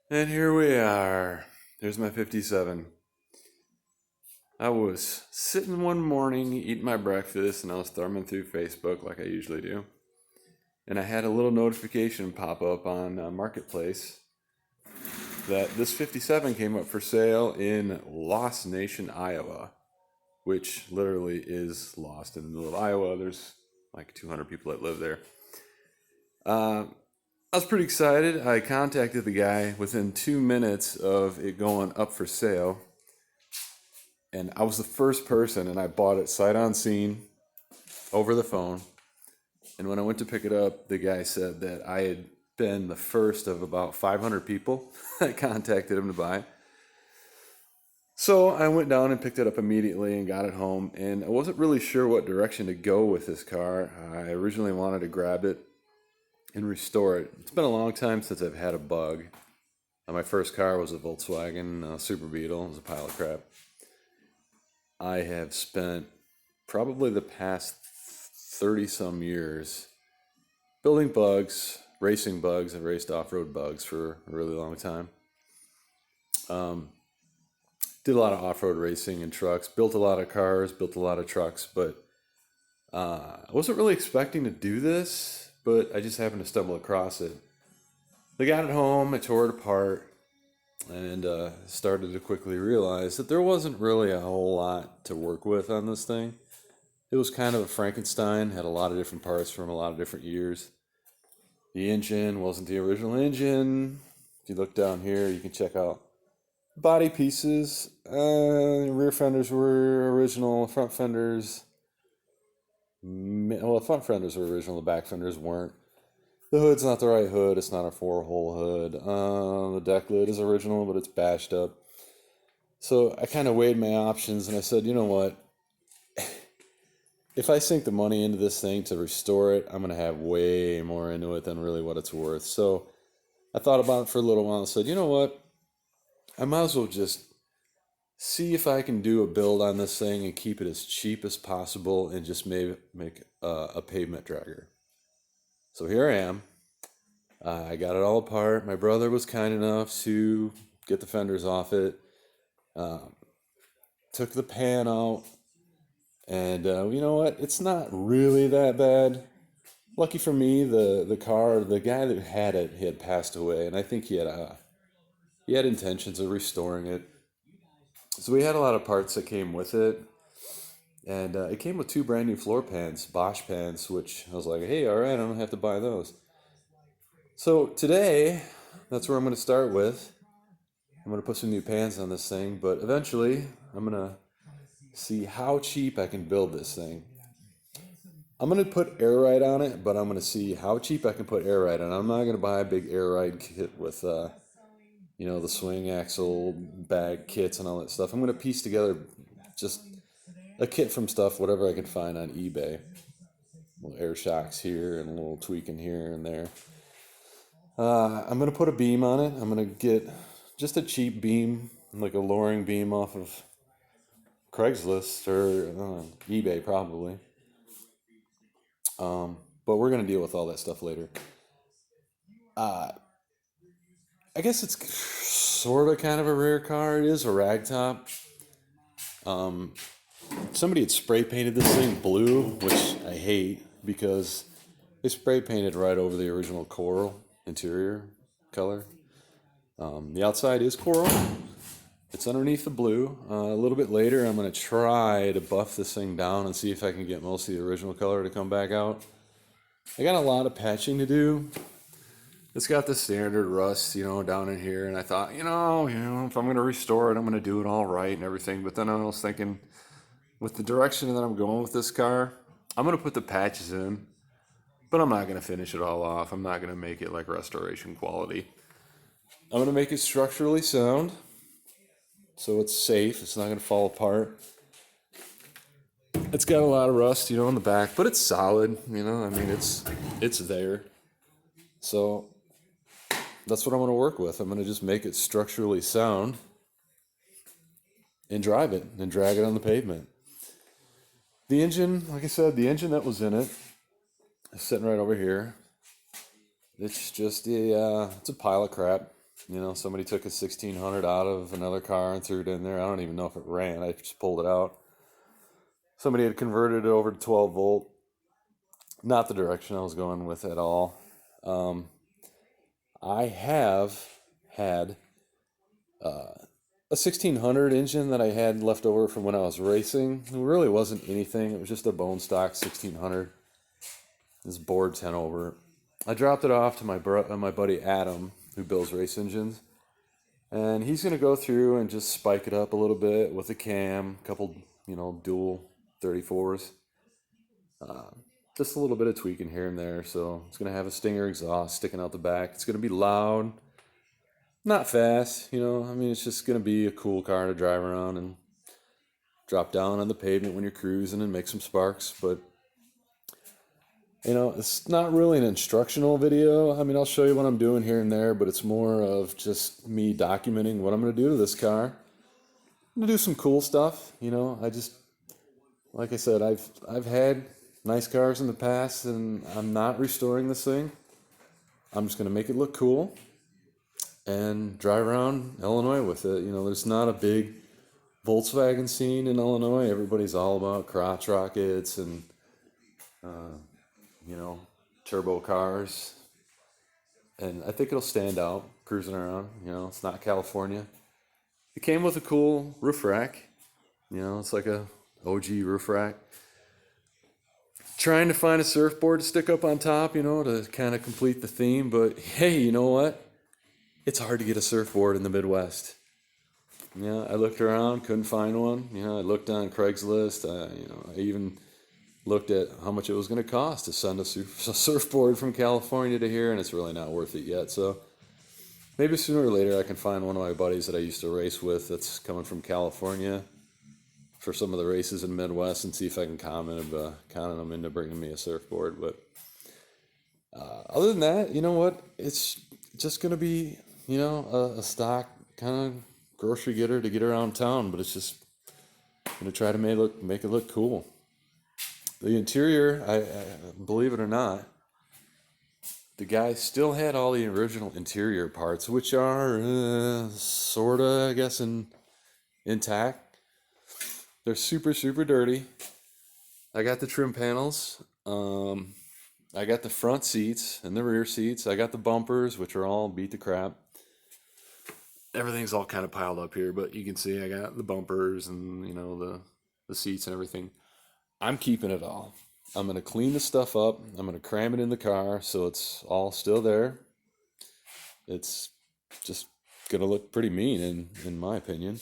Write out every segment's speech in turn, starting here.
And here we are. There's my 57. I was sitting one morning eating my breakfast and I was thumbing through Facebook like I usually do. And I had a little notification pop up on Marketplace that this 57 came up for sale in Lost Nation, Iowa, which literally is lost in the middle of Iowa. There's like 200 people that live there. I was pretty excited. I contacted the guy within 2 minutes of it going up for sale. And I was the first person, and I bought it sight unseen over the phone. And when I went to pick it up, the guy said that I had been the first of about 500 people that contacted him to buy it. So I went down and picked it up immediately and got it home. And I wasn't really sure what direction to go with this car. I originally wanted to grab it and restore it. It's been a long time since I've had a bug. My first car was a Volkswagen Super Beetle. It was a pile of crap. I have spent probably the past 30 some years building bugs, racing bugs. I've raced off-road bugs for a really long time. Did a lot of off-road racing and trucks, built a lot of cars, built a lot of trucks, but I wasn't really expecting to do this, but I just happened to stumble across it. I got it home, I tore it apart, and started to quickly realize that there wasn't really a whole lot to work with on this thing. It was kind of a Frankenstein, had a lot of different parts from a lot of different years. The engine wasn't the original engine. If you look down here, you can check out body pieces. Rear fenders were original, front fenders, well, the front fenders were original, the back fenders weren't. The hood's not the right hood. It's not a four-hole hood. The deck lid is original, but it's bashed up. So I kind of weighed my options, and I said, you know what? If I sink the money into this thing to restore it, I'm going to have way more into it than really what it's worth. So I thought about it for a little while and said, you know what? I might as well just see if I can do a build on this thing and keep it as cheap as possible and just maybe make a pavement dragger. So here I am. I got it all apart. My brother was kind enough to get the fenders off it. Took the pan out. And you know what? It's not really that bad. Lucky for me, the guy that had it, he had passed away. And I think he had intentions of restoring it. So we had a lot of parts that came with it. And it came with two brand new floor pans, Bosch pans, which I was like, hey, all right, I don't have to buy those. So today, that's where I'm going to start with. I'm going to put some new pans on this thing, but eventually I'm going to see how cheap I can build this thing. I'm going to put air ride on it, but I'm going to see how cheap I can put air ride on it. I'm not going to buy a big air ride kit with, the swing axle bag kits and all that stuff. I'm going to piece together just a kit from stuff, whatever I can find on eBay. Little air shocks here and a little tweaking here and there. I'm going to put a beam on it. I'm going to get just a cheap beam, like a lowering beam off of Craigslist or eBay probably. But we're going to deal with all that stuff later. I guess it's sort of kind of a rare car. It is a ragtop. Somebody had spray painted this thing blue, which I hate because they spray painted right over the original coral interior color. The outside is coral. It's underneath the blue. A little bit later, I'm going to try to buff this thing down and see if I can get most of the original color to come back out. I got a lot of patching to do. It's got the standard rust, down in here. And I thought, if I'm going to restore it, I'm going to do it all right and everything. But then I was thinking, with the direction that I'm going with this car, I'm going to put the patches in. But I'm not going to finish it all off. I'm not going to make it like restoration quality. I'm going to make it structurally sound. So it's safe. It's not going to fall apart. It's got a lot of rust, in the back. But it's solid, it's there. So that's what I'm going to work with. I'm going to just make it structurally sound and drive it and drag it on the pavement. The engine, like I said, the engine that was in it is sitting right over here. It's just it's a pile of crap. You know, somebody took a 1600 out of another car and threw it in there. I don't even know if it ran. I just pulled it out. Somebody had converted it over to 12 volt. Not the direction I was going with at all. I have had a 1600 engine that I had left over from when I was racing. It really wasn't anything. It was just a bone stock 1600. This board 10 over. I dropped it off to my buddy Adam, who builds race engines. And he's going to go through and just spike it up a little bit with a cam, a couple, dual 34s. Just a little bit of tweaking here and there. So it's going to have a Stinger exhaust sticking out the back. It's going to be loud, not fast, I mean, it's just going to be a cool car to drive around and drop down on the pavement when you're cruising and make some sparks. But, it's not really an instructional video. I mean, I'll show you what I'm doing here and there, but it's more of just me documenting what I'm going to do to this car. I'm going to do some cool stuff, like I said, I've had nice cars in the past, and I'm not restoring this thing. I'm just going to make it look cool and drive around Illinois with it. There's not a big Volkswagen scene in Illinois. Everybody's all about crotch rockets and, turbo cars. And I think it'll stand out cruising around. It's not California. It came with a cool roof rack. It's like a OG roof rack. Trying to find a surfboard to stick up on top, to kind of complete the theme. But hey, you know what? It's hard to get a surfboard in the Midwest. I looked around, couldn't find one. I looked on Craigslist. I even looked at how much it was going to cost to send a surfboard from California to here, and it's really not worth it yet. So maybe sooner or later I can find one of my buddies that I used to race with that's coming from California for some of the races in the Midwest and see if I can con them into bringing me a surfboard. But other than that, you know what? It's just going to be, a stock kind of grocery getter to get around town, but it's just going to try to make it look cool. The interior, I believe it or not, the guy still had all the original interior parts, which are sort of, I guess, intact. They're super, super dirty. I got the trim panels. I got the front seats and the rear seats. I got the bumpers, which are all beat to crap. Everything's all kind of piled up here, but you can see I got the bumpers and, the seats and everything. I'm keeping it all. I'm going to clean the stuff up. I'm going to cram it in the car so it's all still there. It's just going to look pretty mean, in my opinion.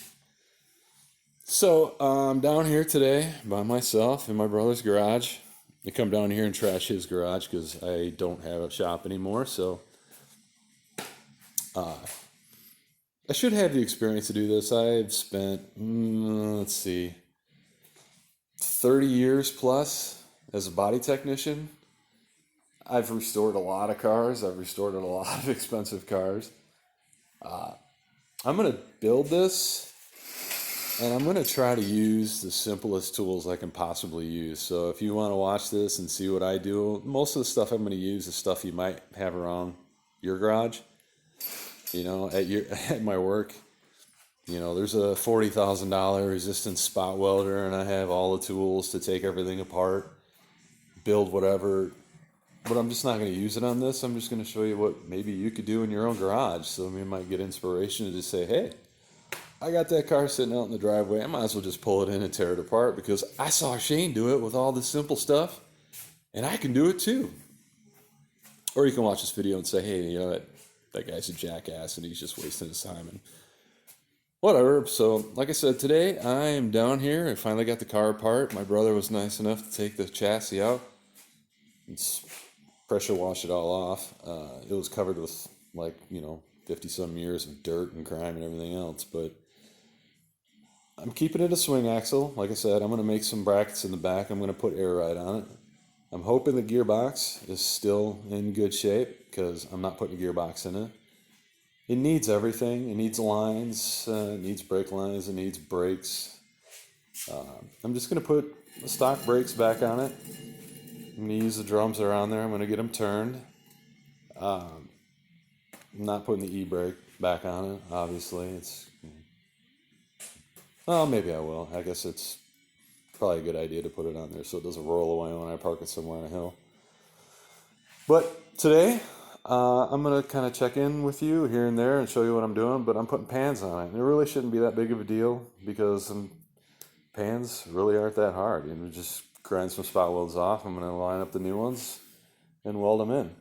So I'm down here today by myself in my brother's garage. I come down here and trash his garage because I don't have a shop anymore. So I should have the experience to do this. I've spent, 30 years plus as a body technician. I've restored a lot of cars. I've restored a lot of expensive cars. I'm going to build this, and I'm going to try to use the simplest tools I can possibly use. So if you want to watch this and see what I do, most of the stuff I'm going to use is stuff you might have around your garage. At my work, there's a $40,000 resistance spot welder, and I have all the tools to take everything apart, build whatever, but I'm just not going to use it on this. I'm just going to show you what maybe you could do in your own garage. So you might get inspiration to just say, hey, I got that car sitting out in the driveway. I might as well just pull it in and tear it apart because I saw Shane do it with all this simple stuff, and I can do it too. Or you can watch this video and say, hey, that guy's a jackass and he's just wasting his time and whatever. So, like I said, today I am down here. I finally got the car apart. My brother was nice enough to take the chassis out and pressure wash it all off. It was covered with 50-some years of dirt and crime and everything else. But I'm keeping it a swing axle. Like I said, I'm going to make some brackets in the back. I'm going to put air ride on it. I'm hoping the gearbox is still in good shape because I'm not putting a gearbox in it. It needs everything. It needs lines. It needs brake lines. It needs brakes. I'm just going to put the stock brakes back on it. I'm going to use the drums that are on there. I'm going to get them turned. I'm not putting the e-brake back on it, obviously. Well, maybe I will. I guess it's probably a good idea to put it on there so it doesn't roll away when I park it somewhere on a hill. But today, I'm going to kind of check in with you here and there and show you what I'm doing, but I'm putting pans on it. And it really shouldn't be that big of a deal because pans really aren't that hard. You know, just grind some spot welds off. I'm going to line up the new ones and weld them in.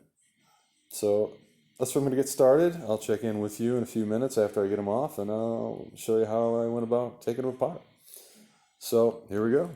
So that's where I'm going to get started. I'll check in with you in a few minutes after I get them off, and I'll show you how I went about taking them apart. So here we go.